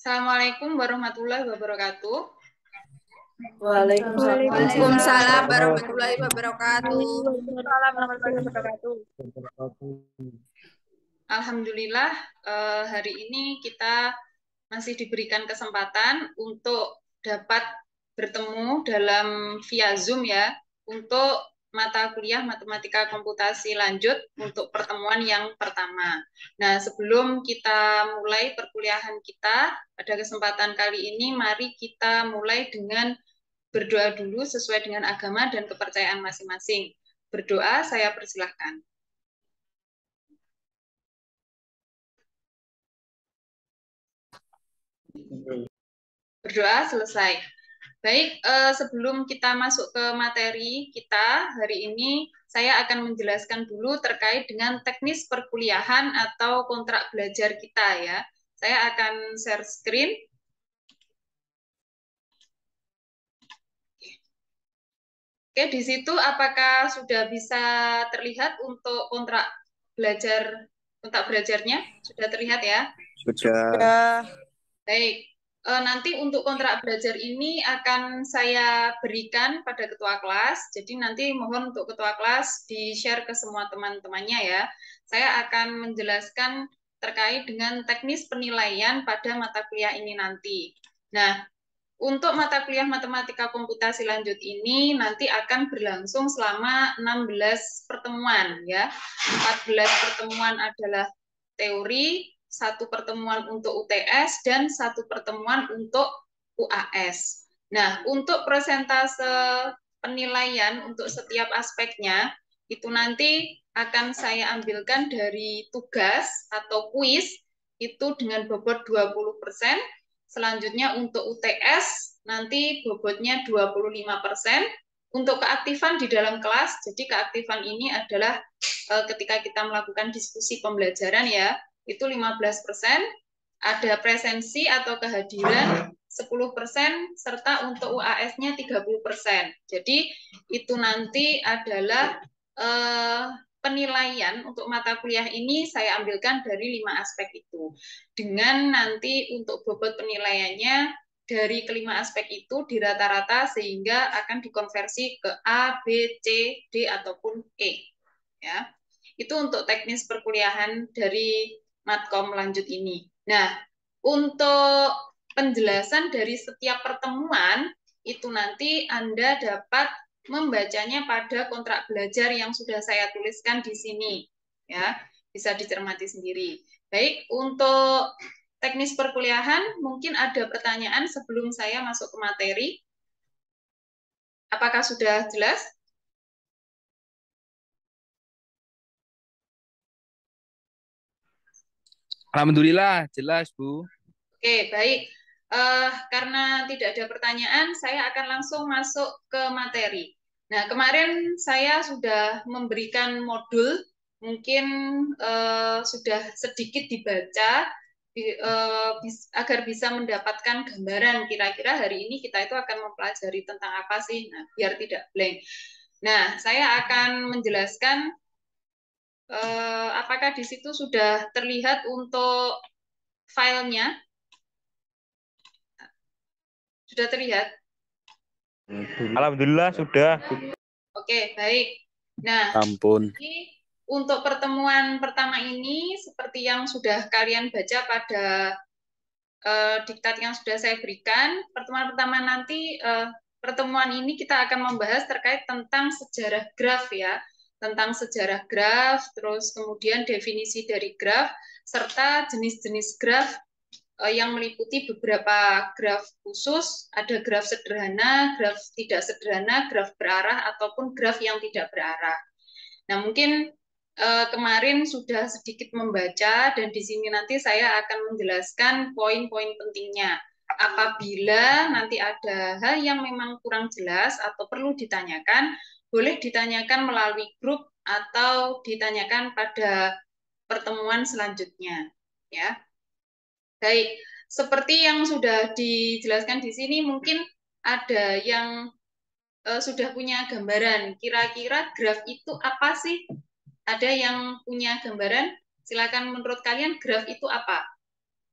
Assalamualaikum warahmatullahi wabarakatuh. Waalaikumsalam warahmatullahi wabarakatuh. Alhamdulillah, hari ini kita masih diberikan kesempatan untuk dapat bertemu dalam via Zoom ya, untuk mata kuliah Matematika Komputasi Lanjut untuk pertemuan yang pertama. Nah, sebelum kita mulai perkuliahan kita pada kesempatan kali ini, mari kita mulai dengan berdoa dulu sesuai dengan agama dan kepercayaan masing-masing. Berdoa, saya persilahkan. Berdoa selesai. Baik, sebelum kita masuk ke materi kita hari ini, saya akan menjelaskan dulu terkait dengan teknis perkuliahan atau kontrak belajar kita ya. Saya akan share screen. Oke, di situ apakah sudah bisa terlihat untuk kontrak belajarnya? Sudah terlihat ya? Sudah. Baik. Nanti untuk kontrak belajar ini akan saya berikan pada ketua kelas. Jadi nanti mohon untuk ketua kelas di-share ke semua teman-temannya ya. Saya akan menjelaskan terkait dengan teknis penilaian pada mata kuliah ini nanti. Nah, untuk mata kuliah Matematika Komputasi Lanjut ini nanti akan berlangsung selama 16 pertemuan ya. 14 pertemuan adalah teori, 1 pertemuan untuk UTS, dan 1 pertemuan untuk UAS. Nah, untuk persentase penilaian untuk setiap aspeknya, itu nanti akan saya ambilkan dari tugas atau kuis, itu dengan bobot 20%. Selanjutnya untuk UTS, nanti bobotnya 25%. Untuk keaktifan di dalam kelas, jadi keaktifan ini adalah ketika kita melakukan diskusi pembelajaran ya, itu 15%, ada presensi atau kehadiran 10%, serta untuk UAS-nya 30%. Jadi itu nanti adalah penilaian untuk mata kuliah ini saya ambilkan dari 5 aspek itu. Dengan nanti untuk bobot penilaiannya dari kelima aspek itu di rata-rata sehingga akan dikonversi ke A, B, C, D ataupun E. Ya, itu untuk teknis perkuliahan dari Matkom lanjut ini. Nah, untuk penjelasan dari setiap pertemuan itu nanti Anda dapat membacanya pada kontrak belajar yang sudah saya tuliskan di sini. Ya, bisa dicermati sendiri. Baik, untuk teknis perkuliahan, mungkin ada pertanyaan sebelum saya masuk ke materi. Apakah sudah jelas? Alhamdulillah, jelas, Bu. Oke, baik. Karena tidak ada pertanyaan, saya akan langsung masuk ke materi. Nah, kemarin saya sudah memberikan modul, mungkin sudah sedikit dibaca, agar bisa mendapatkan gambaran kira-kira hari ini kita itu akan mempelajari tentang apa sih, nah, biar tidak blank. Nah, saya akan menjelaskan apakah di situ sudah terlihat untuk filenya. Sudah terlihat? Alhamdulillah sudah. Oke, baik. Nah, Ampun. untuk pertemuan pertama ini, seperti yang sudah kalian baca pada diktat yang sudah saya berikan, pertemuan pertama nanti, pertemuan ini kita akan membahas terkait tentang sejarah graf ya, tentang sejarah graf, terus kemudian definisi dari graf, serta jenis-jenis graf yang meliputi beberapa graf khusus, ada graf sederhana, graf tidak sederhana, graf berarah, ataupun graf yang tidak berarah. Nah, mungkin kemarin sudah sedikit membaca, dan di sini nanti saya akan menjelaskan poin-poin pentingnya. Apabila nanti ada hal yang memang kurang jelas atau perlu ditanyakan, boleh ditanyakan melalui grup atau ditanyakan pada pertemuan selanjutnya. Ya. Baik, seperti yang sudah dijelaskan di sini, mungkin ada yang sudah punya gambaran. Kira-kira graf itu apa sih? Ada yang punya gambaran? Silakan, menurut kalian graf itu apa?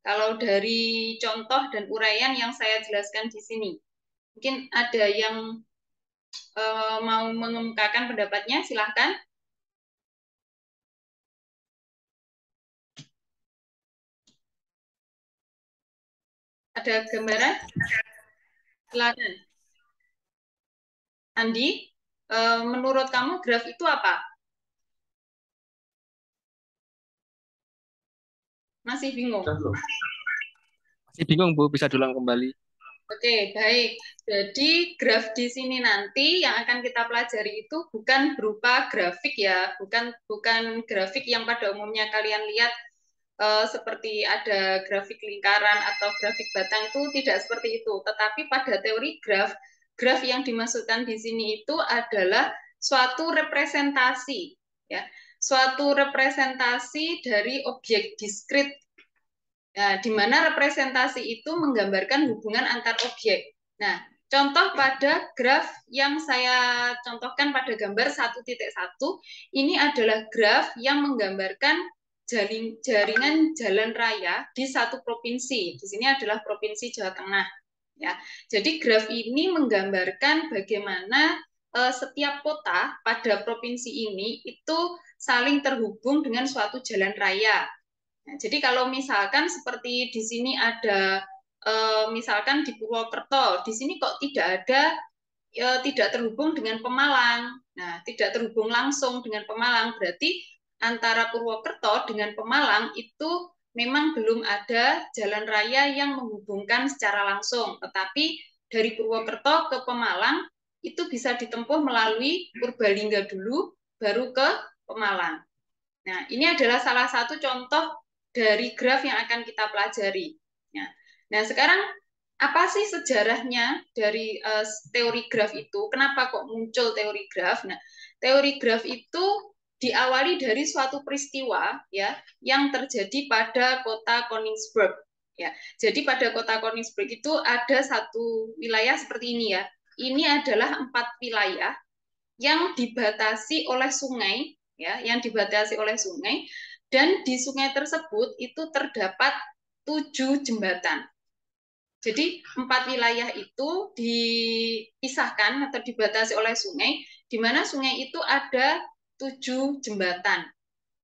Kalau dari contoh dan uraian yang saya jelaskan di sini. Mungkin ada yang mau mengemukakan pendapatnya, silahkan. Ada gambaran? Silakan. Andi, menurut kamu graf itu apa? Masih bingung? Masih bingung, Bu. Bisa diulang kembali. Oke, baik. Jadi graf di sini nanti yang akan kita pelajari itu bukan berupa grafik ya, bukan grafik yang pada umumnya kalian lihat seperti ada grafik lingkaran atau grafik batang, itu tidak seperti itu. Tetapi pada teori graf, graf yang dimaksudkan di sini itu adalah suatu representasi, ya, suatu representasi dari objek diskrit. Nah, di mana representasi itu menggambarkan hubungan antar objek. Nah, contoh pada graf yang saya contohkan pada gambar 1.1, ini adalah graf yang menggambarkan jaringan jalan raya di satu provinsi. Di sini adalah Provinsi Jawa Tengah. Ya, jadi graf ini menggambarkan bagaimana setiap kota pada provinsi ini itu saling terhubung dengan suatu jalan raya. Nah, jadi kalau misalkan seperti di sini ada misalkan di Purwokerto, di sini kok tidak terhubung dengan Pemalang. Nah, tidak terhubung langsung dengan Pemalang, berarti antara Purwokerto dengan Pemalang itu memang belum ada jalan raya yang menghubungkan secara langsung. Tetapi dari Purwokerto ke Pemalang itu bisa ditempuh melalui Purbalingga dulu, baru ke Pemalang. Nah, ini adalah salah satu contoh dari graf yang akan kita pelajari. Nah, sekarang apa sih sejarahnya dari teori graf itu? Kenapa kok muncul teori graf? Nah, teori graf itu diawali dari suatu peristiwa ya yang terjadi pada kota Koningsberg. Ya, jadi pada kota Koningsberg itu ada satu wilayah seperti ini ya. Ini adalah 4 wilayah yang dibatasi oleh sungai, ya, yang dibatasi oleh sungai, dan di sungai tersebut itu terdapat 7 jembatan. Jadi 4 wilayah itu dipisahkan atau dibatasi oleh sungai, di mana sungai itu ada 7 jembatan.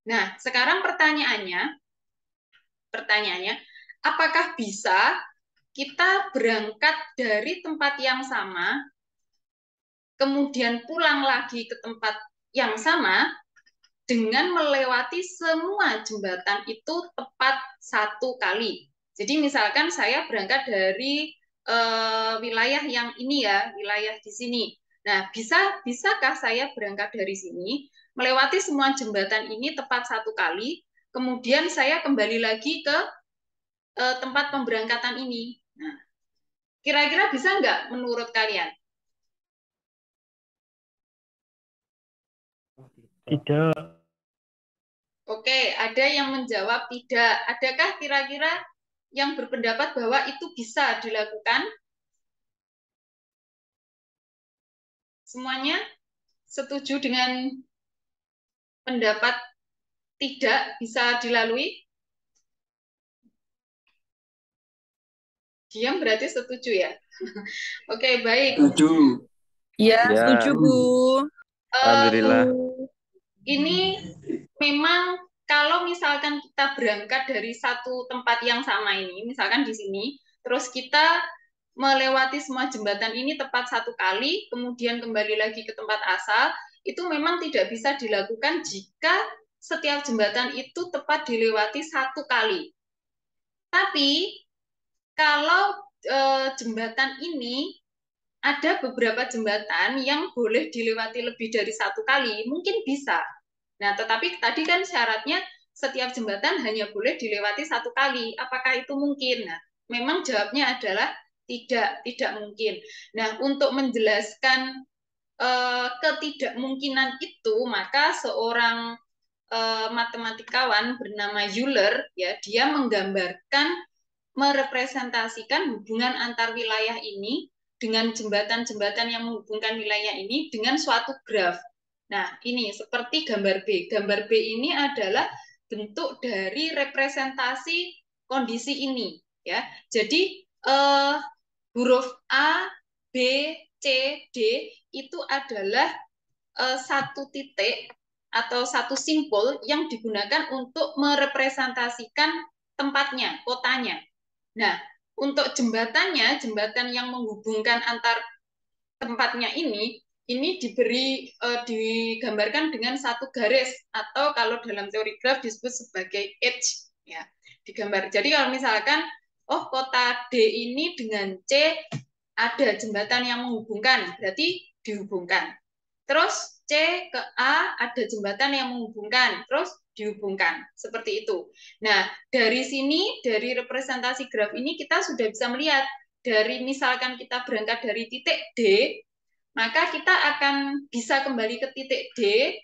Nah, sekarang pertanyaannya, apakah bisa kita berangkat dari tempat yang sama, kemudian pulang lagi ke tempat yang sama, dengan melewati semua jembatan itu tepat 1 kali. Jadi misalkan saya berangkat dari wilayah yang ini ya, wilayah di sini. Nah, bisakah saya berangkat dari sini, melewati semua jembatan ini tepat 1 kali, kemudian saya kembali lagi ke tempat pemberangkatan ini. Nah, kira-kira bisa nggak menurut kalian? Tidak. Oke, ada yang menjawab tidak. Adakah kira-kira yang berpendapat bahwa itu bisa dilakukan? Semuanya setuju dengan pendapat tidak bisa dilalui? Diam berarti setuju ya? Oke, baik. Setuju. Ya, Ya. setuju, Bu. Alhamdulillah. Ini memang kalau misalkan kita berangkat dari satu tempat yang sama ini, misalkan di sini, terus kita melewati semua jembatan ini tepat 1 kali, kemudian kembali lagi ke tempat asal, itu memang tidak bisa dilakukan jika setiap jembatan itu tepat dilewati 1 kali. Tapi kalau jembatan ini ada beberapa jembatan yang boleh dilewati lebih dari 1 kali, mungkin bisa. Nah, tetapi tadi kan syaratnya setiap jembatan hanya boleh dilewati 1 kali. Apakah itu mungkin? Nah, memang jawabnya adalah tidak mungkin. Nah, untuk menjelaskan ketidakmungkinan itu, maka seorang matematikawan bernama Euler, ya, dia merepresentasikan hubungan antar wilayah ini dengan jembatan-jembatan yang menghubungkan wilayah ini dengan suatu graf. Nah, ini seperti gambar B. Gambar B ini adalah bentuk dari representasi kondisi ini ya. Jadi huruf A, B, C, D itu adalah satu titik atau satu simpul yang digunakan untuk merepresentasikan tempatnya, kotanya. Nah, untuk jembatannya, jembatan yang menghubungkan antar tempatnya ini digambarkan dengan satu garis atau kalau dalam teori graf disebut sebagai edge ya, digambar. Jadi kalau misalkan kota D ini dengan C ada jembatan yang menghubungkan, berarti dihubungkan. Terus C ke A ada jembatan yang menghubungkan, terus dihubungkan. Seperti itu. Nah, dari sini, dari representasi graf ini kita sudah bisa melihat, dari misalkan kita berangkat dari titik D, maka kita akan bisa kembali ke titik D,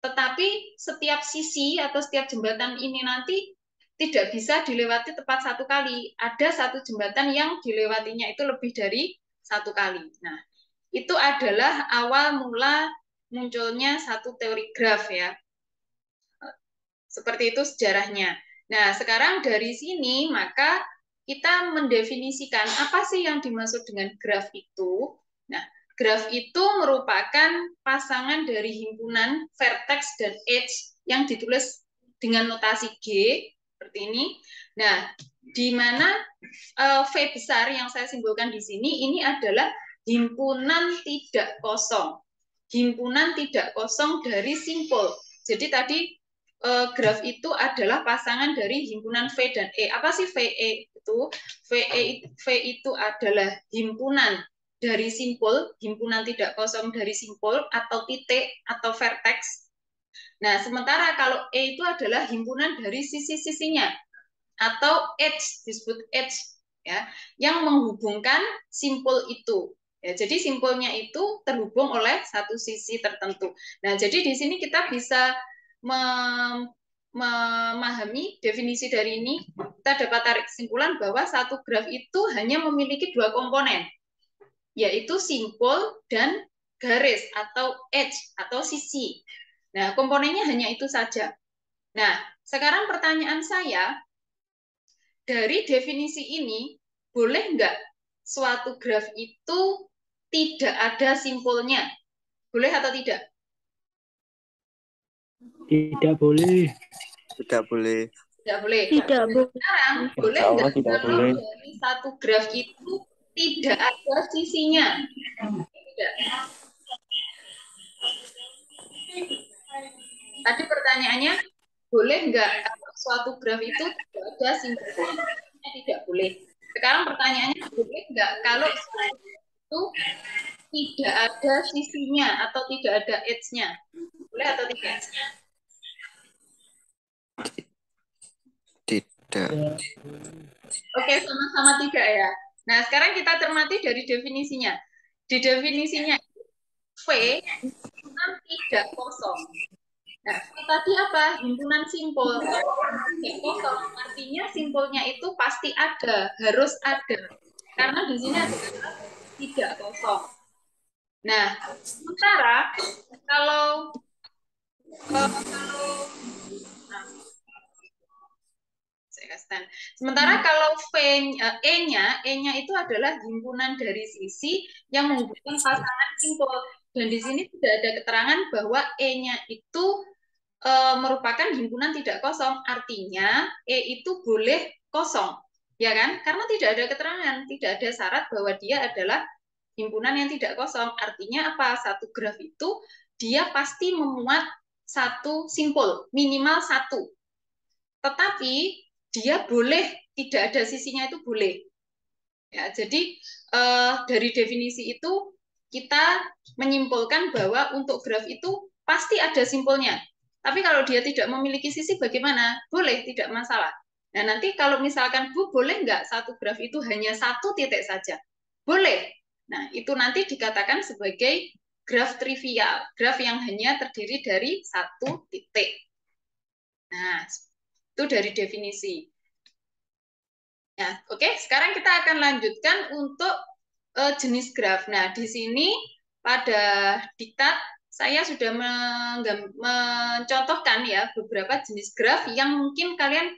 tetapi setiap sisi atau setiap jembatan ini nanti tidak bisa dilewati tepat satu kali. Ada satu jembatan yang dilewatinya itu lebih dari satu kali. Nah, itu adalah awal mula munculnya satu teori graf ya. Seperti itu sejarahnya. Nah, sekarang dari sini maka kita mendefinisikan apa sih yang dimaksud dengan graf itu. Nah, graf itu merupakan pasangan dari himpunan vertex dan edge yang ditulis dengan notasi G seperti ini. Nah, di mana V besar yang saya simbolkan di sini ini adalah himpunan tidak kosong. Himpunan tidak kosong dari simpul. Jadi tadi graf itu adalah pasangan dari himpunan V dan E. Apa sih VE itu? V itu adalah himpunan dari simpul, himpunan tidak kosong dari simpul atau titik atau vertex. Nah, sementara kalau E itu adalah himpunan dari sisi-sisinya atau edge, disebut edge ya, yang menghubungkan simpul itu. Ya, jadi simpulnya itu terhubung oleh satu sisi tertentu. Nah, jadi di sini kita bisa memahami definisi dari ini, kita dapat tarik kesimpulan bahwa satu graf itu hanya memiliki dua komponen, yaitu simpul dan garis atau edge atau sisi. Nah, komponennya hanya itu saja. Nah, sekarang pertanyaan saya, dari definisi ini, boleh nggak suatu graf itu tidak ada simpulnya? Boleh atau tidak? Tidak boleh. Tidak boleh. Tidak boleh. Tidak boleh. Sekarang, boleh Allah nggak tidak kalau boleh. dari satu graf itu tidak ada sisinya? Tidak. Tadi pertanyaannya, boleh nggak kalau suatu graf itu tidak ada simpulnya? Tidak boleh. Sekarang pertanyaannya, boleh nggak kalau suatu itu tidak ada sisinya atau tidak ada edge-nya? Boleh atau tidak? Tidak. Oke, sama-sama tidak ya. Nah, sekarang kita cermati dari definisinya. Di definisinya, V himpunan tidak kosong. Nah, V tadi apa? Himpunan simpul. Tidak kosong, artinya simpulnya itu pasti ada, harus ada. Karena di sini adalah tidak kosong. Nah, sementara kalau sementara kalau E-nya itu adalah himpunan dari sisi yang menghubungkan pasangan simpul. Dan di sini tidak ada keterangan bahwa E-nya itu merupakan himpunan tidak kosong. Artinya E itu boleh kosong, ya kan? Karena tidak ada keterangan, tidak ada syarat bahwa dia adalah himpunan yang tidak kosong. Artinya apa? Satu graf itu dia pasti memuat satu simpul, minimal satu. Tetapi dia boleh tidak ada sisinya, itu boleh. Ya, jadi dari definisi itu kita menyimpulkan bahwa untuk graf itu pasti ada simpulnya. Tapi kalau dia tidak memiliki sisi bagaimana? Boleh, tidak masalah. Nah, nanti kalau misalkan Bu, boleh nggak satu graf itu hanya satu titik saja? Boleh. Nah, itu nanti dikatakan sebagai graf trivial, graf yang hanya terdiri dari satu titik. Nah, itu dari definisi. Nah, oke, sekarang kita akan lanjutkan untuk jenis graf. Nah, di sini pada diktat saya sudah mencontohkan ya beberapa jenis graf yang mungkin kalian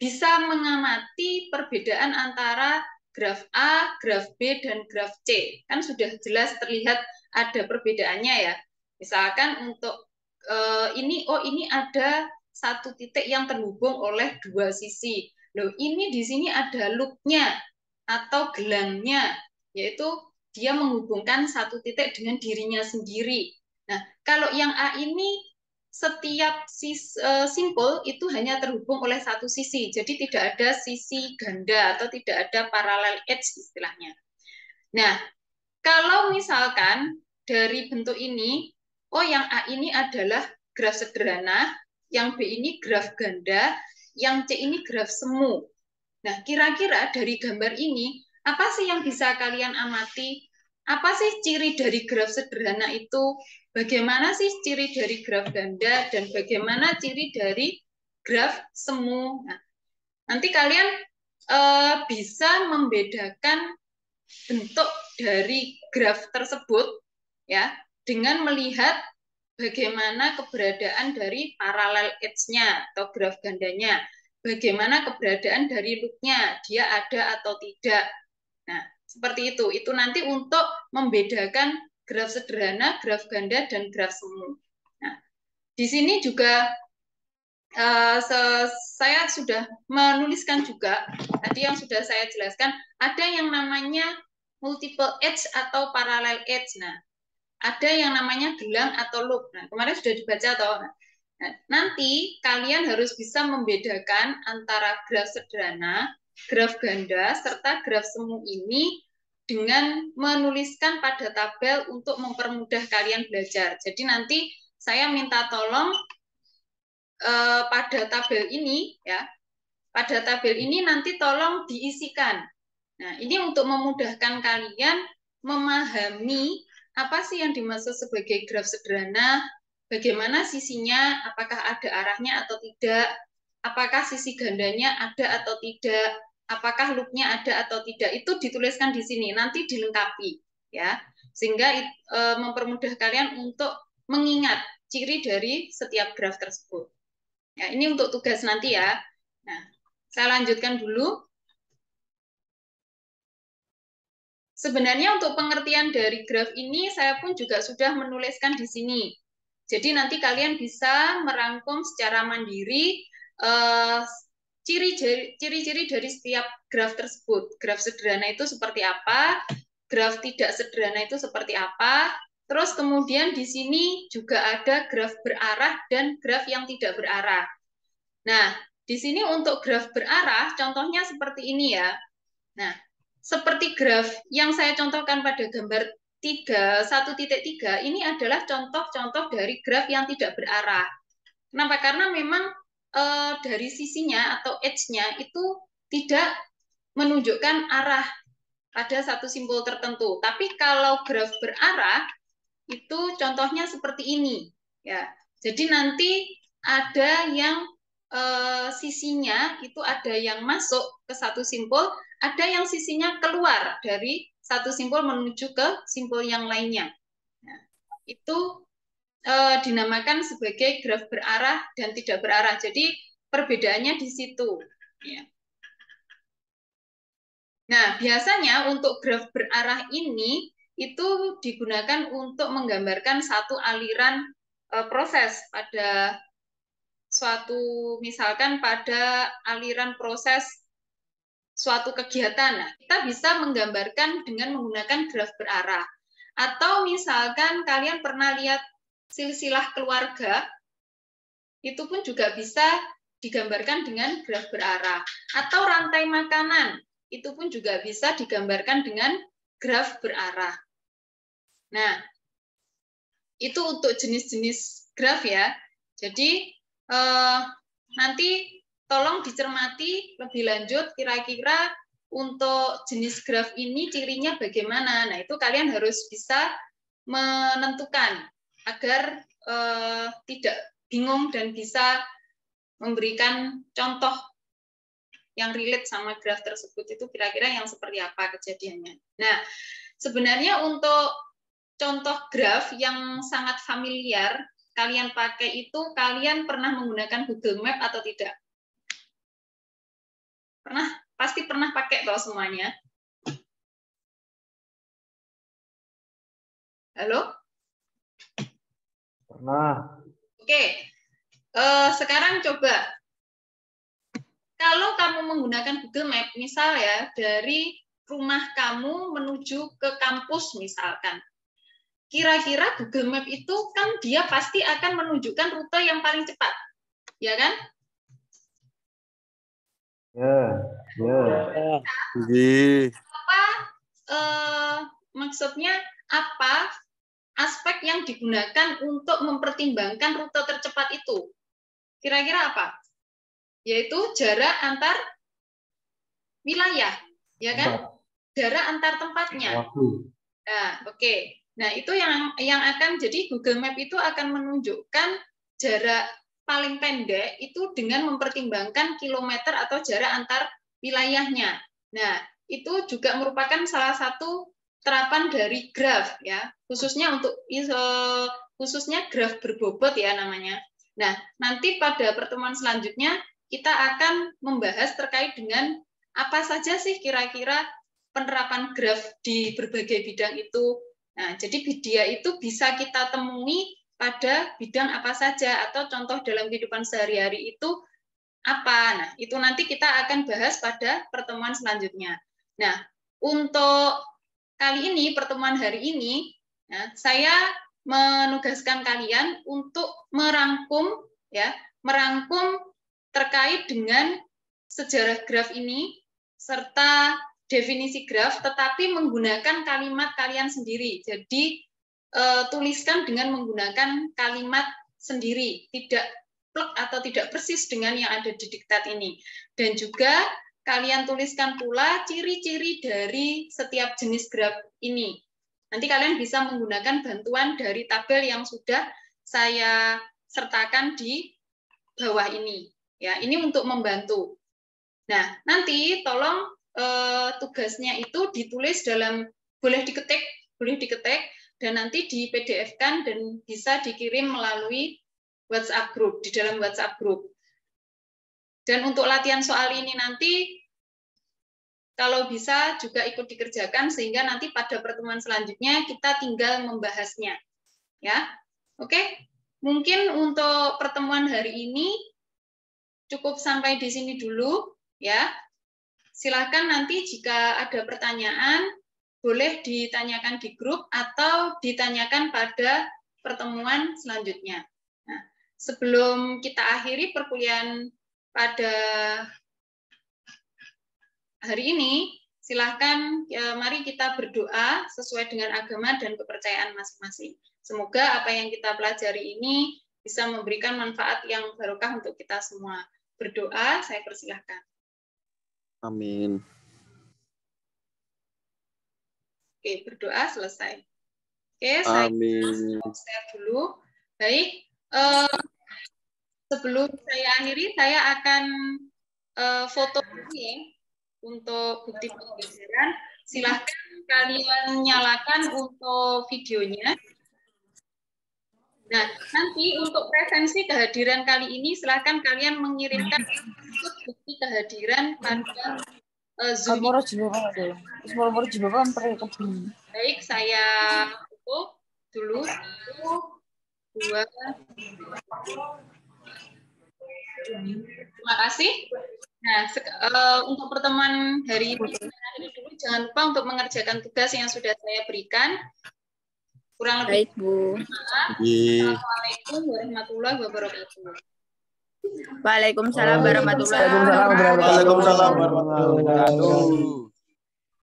bisa mengamati perbedaan antara graf A, graf B, dan graf C. Kan sudah jelas terlihat ada perbedaannya ya. Misalkan untuk ini ada satu titik yang terhubung oleh dua sisi. Loh, ini di sini ada loopnya atau gelangnya, yaitu dia menghubungkan satu titik dengan dirinya sendiri. Nah, kalau yang A ini setiap simpul itu hanya terhubung oleh satu sisi, jadi tidak ada sisi ganda atau tidak ada parallel edge istilahnya. Nah, kalau misalkan dari bentuk ini, oh yang A ini adalah graf sederhana, yang B ini graf ganda, yang C ini graf semu. Nah, kira-kira dari gambar ini, apa sih yang bisa kalian amati? Apa sih ciri dari graf sederhana itu? Bagaimana sih ciri dari graf ganda? Dan bagaimana ciri dari graf semu? Nah, nanti kalian bisa membedakan bentuk dari graf tersebut ya dengan melihat bagaimana keberadaan dari parallel edge-nya atau graf gandanya, bagaimana keberadaan dari loop-nya, dia ada atau tidak. Nah, seperti itu. Itu nanti untuk membedakan graf sederhana, graf ganda, dan graf semu. Nah, di sini juga saya sudah menuliskan juga, tadi yang sudah saya jelaskan, ada yang namanya multiple edge atau parallel edge. Nah, ada yang namanya gelang atau loop. Nah, kemarin sudah dibaca toh. Nah, nanti kalian harus bisa membedakan antara graf sederhana, graf ganda, serta graf semu ini dengan menuliskan pada tabel untuk mempermudah kalian belajar. Jadi nanti saya minta tolong pada tabel ini ya, pada tabel ini nanti tolong diisikan. Nah, ini untuk memudahkan kalian memahami apa sih yang dimaksud sebagai graf sederhana, bagaimana sisinya, apakah ada arahnya atau tidak, apakah sisi gandanya ada atau tidak, apakah loopnya ada atau tidak, itu dituliskan di sini, nanti dilengkapi ya, sehingga mempermudah kalian untuk mengingat ciri dari setiap graf tersebut. Ya, ini untuk tugas nanti ya. Nah, saya lanjutkan dulu. Sebenarnya untuk pengertian dari graf ini saya pun juga sudah menuliskan di sini. Jadi nanti kalian bisa merangkum secara mandiri ciri-ciri dari setiap graf tersebut. Graf sederhana itu seperti apa, graf tidak sederhana itu seperti apa. Terus kemudian di sini juga ada graf berarah dan graf yang tidak berarah. Nah, di sini untuk graf berarah contohnya seperti ini ya. Nah, seperti graf yang saya contohkan pada gambar 1.3 ini adalah contoh-contoh dari graf yang tidak berarah. Kenapa? Karena memang dari sisinya atau edge-nya itu tidak menunjukkan arah pada satu simpul tertentu. Tapi kalau graf berarah itu contohnya seperti ini ya. Jadi nanti ada yang sisinya itu ada yang masuk ke satu simpul, ada yang sisinya keluar dari satu simpul menuju ke simpul yang lainnya. Nah, itu dinamakan sebagai graf berarah dan tidak berarah. Jadi perbedaannya di situ. Ya. Nah, biasanya untuk graf berarah ini itu digunakan untuk menggambarkan satu aliran proses pada suatu, misalkan pada aliran proses suatu kegiatan. Nah, kita bisa menggambarkan dengan menggunakan graf berarah. Atau misalkan kalian pernah lihat silsilah keluarga, itu pun juga bisa digambarkan dengan graf berarah. Atau rantai makanan, itu pun juga bisa digambarkan dengan graf berarah. Nah, itu untuk jenis-jenis graf ya. Jadi nanti tolong dicermati lebih lanjut kira-kira untuk jenis graf ini cirinya bagaimana. Nah, itu kalian harus bisa menentukan agar tidak bingung dan bisa memberikan contoh yang relate sama graf tersebut itu kira-kira yang seperti apa kejadiannya. Nah, sebenarnya untuk contoh graf yang sangat familiar kalian pakai itu, kalian pernah menggunakan Google Map atau tidak? pasti pernah pakai toh semuanya. Halo? Pernah. Oke. Sekarang coba kalau kamu menggunakan Google Map, misal ya, dari rumah kamu menuju ke kampus misalkan. Kira-kira Google Map itu kan dia pasti akan menunjukkan rute yang paling cepat. Ya kan? Apa maksudnya apa aspek yang digunakan untuk mempertimbangkan rute tercepat itu? Kira-kira apa? Yaitu jarak antar wilayah, ya kan? Jarak antar tempatnya. Nah, oke. Nah, itu yang akan jadi Google Map itu akan menunjukkan jarak paling pendek itu dengan mempertimbangkan kilometer atau jarak antar wilayahnya. Nah, itu juga merupakan salah satu terapan dari graf ya, khususnya graf berbobot ya namanya. Nah, nanti pada pertemuan selanjutnya kita akan membahas terkait dengan apa saja sih kira-kira penerapan graf di berbagai bidang itu. Nah, jadi dia itu bisa kita temui pada bidang apa saja atau contoh dalam kehidupan sehari-hari itu apa. Nah, itu nanti kita akan bahas pada pertemuan selanjutnya. Nah, untuk kali ini, pertemuan hari ini, ya, saya menugaskan kalian untuk merangkum terkait dengan sejarah graf ini serta definisi graf, tetapi menggunakan kalimat kalian sendiri. Jadi tuliskan dengan menggunakan kalimat sendiri, tidak plek atau tidak persis dengan yang ada di diktat ini. Dan juga kalian tuliskan pula ciri-ciri dari setiap jenis graf ini. Nanti kalian bisa menggunakan bantuan dari tabel yang sudah saya sertakan di bawah ini. Ya, ini untuk membantu. Nah, nanti tolong tugasnya itu ditulis dalam boleh diketik dan nanti di PDF-kan dan bisa dikirim melalui WhatsApp group, di dalam WhatsApp group. Dan untuk latihan soal ini nanti kalau bisa juga ikut dikerjakan sehingga nanti pada pertemuan selanjutnya kita tinggal membahasnya. Ya. Oke. Mungkin untuk pertemuan hari ini cukup sampai di sini dulu ya. Silakan nanti jika ada pertanyaan boleh ditanyakan di grup atau ditanyakan pada pertemuan selanjutnya. Nah, sebelum kita akhiri perkuliahan pada hari ini, silakan mari kita berdoa sesuai dengan agama dan kepercayaan masing-masing. Semoga apa yang kita pelajari ini bisa memberikan manfaat yang barokah untuk kita semua. Berdoa, saya persilahkan. Amin. Oke, berdoa selesai. Oke, saya share dulu. Baik, sebelum saya akhiri, saya akan foto dulu ya untuk bukti pembelajaran. Silahkan kalian nyalakan untuk videonya. Nah, nanti untuk presensi kehadiran kali ini, silahkan kalian mengirimkan bukti kehadiran pada Zoom. Baik, saya tutup dulu. 1, 2. Terima kasih. Nah, untuk pertemuan hari ini dulu, jangan lupa untuk mengerjakan tugas yang sudah saya berikan. Kurang lebih. Baik, Bu. Assalamualaikum warahmatullahi wabarakatuh. Waalaikumsalam warahmatullahi Waalaikumsalam warahmatullahi wabarakatuh.